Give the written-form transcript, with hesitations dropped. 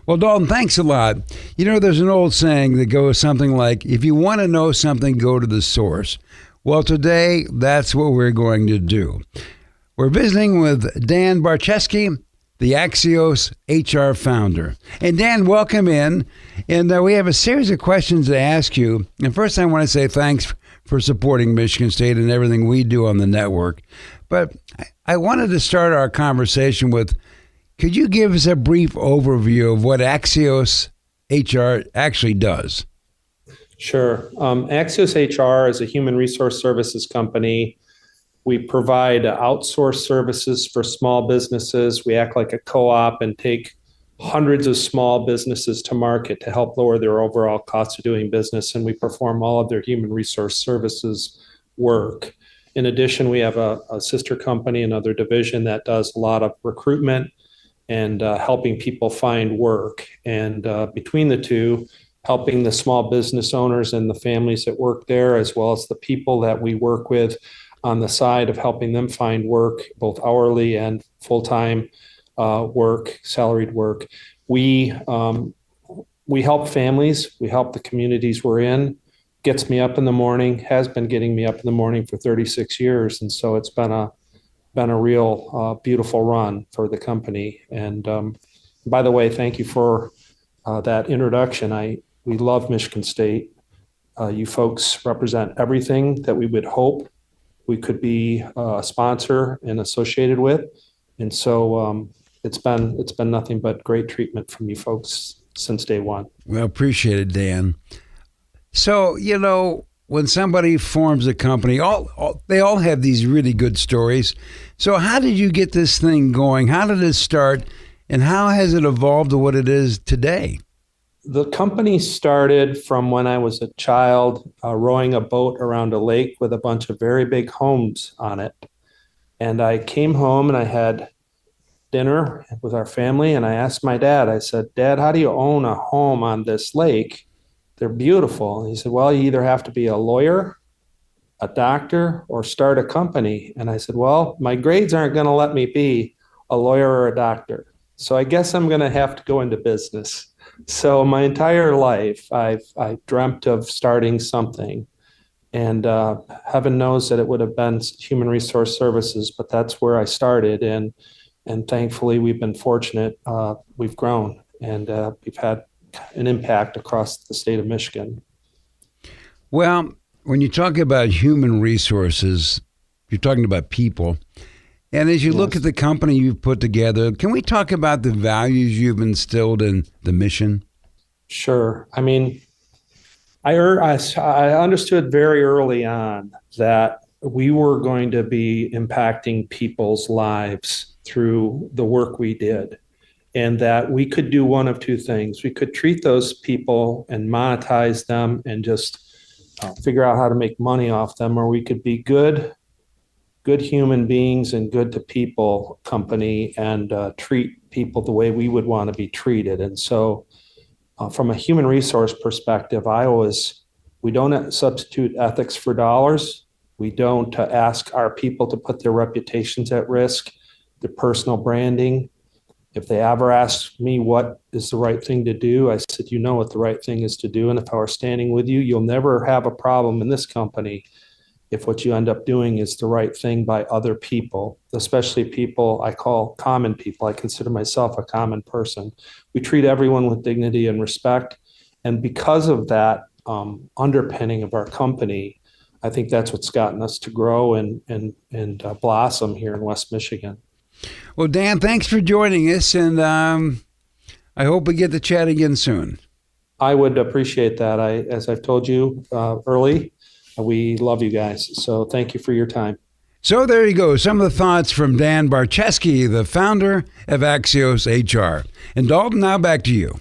Well, Dalton, thanks a lot. You know, there's an old saying that goes something like, if you want to know something, go to the source. Well, today, that's what we're going to do. We're visiting with Dan Barczewski, the Axios HR founder. And Dan, welcome in. And we have a series of questions to ask you. And first, I want to say thanks for supporting Michigan State and everything we do on the network. But I wanted to start our conversation with, could you give us a brief overview of what Axios HR actually does? Sure. Axios HR is a human resource services company. We provide outsourced services for small businesses. We act like a co-op and take hundreds of small businesses to market to help lower their overall cost of doing business, and we perform all of their human resource services work. In addition, we have a sister company, another division that does a lot of recruitment and helping people find work. And between the two, helping the small business owners and the families that work there, as well as the people that we work with on the side of helping them find work, both hourly and full-time work, salaried work. We help families. We help the communities we're in. Gets me up in the morning, has been getting me up in the morning for 36 years. And so it's been a real beautiful run for the company. And by the way, thank you for that introduction. We love Michigan State. You folks represent everything that we would hope we could be a sponsor and associated with. And so it's been nothing but great treatment from you folks since day one. Well, appreciate it, Dan. So, you know, when somebody forms a company, they all have these really good stories. So how did you get this thing going? How did it start? And how has it evolved to what it is today? The company started from when I was a child, rowing a boat around a lake with a bunch of very big homes on it. And I came home and I had dinner with our family, and I asked my dad, I said, "Dad, how do you own a home on this lake? They're beautiful." And he said, "Well, you either have to be a lawyer, a doctor, or start a company." And I said, "Well, my grades aren't going to let me be a lawyer or a doctor. So I guess I'm going to have to go into business." So my entire life, I've dreamt of starting something. And heaven knows that it would have been human resource services, but that's where I started. And thankfully, we've been fortunate. We've grown, and we've had an impact across the state of Michigan. Well, when you talk about human resources, you're talking about people. And as you look at the company you've put together, can we talk about the values you've instilled in the mission? Sure. I mean, I understood very early on that we were going to be impacting people's lives through the work we did, and that we could do one of two things. We could treat those people and monetize them and just figure out how to make money off them, or we could be good human beings and good to people company and treat people the way we would want to be treated. And so from a human resource perspective, we don't substitute ethics for dollars. We don't ask our people to put their reputations at risk, their personal branding. If they ever ask me what is the right thing to do, I said, you know what the right thing is to do. And if I were standing with you, you'll never have a problem in this company if what you end up doing is the right thing by other people, especially people I call common people. I consider myself a common person. We treat everyone with dignity and respect. And because of that underpinning of our company, I think that's what's gotten us to grow and blossom here in West Michigan. Well, Dan, thanks for joining us, and I hope we get to chat again soon. I would appreciate that. As I've told you early, we love you guys. So thank you for your time. So there you go. Some of the thoughts from Dan Barczewski, the founder of Axios HR. And Dalton, now back to you.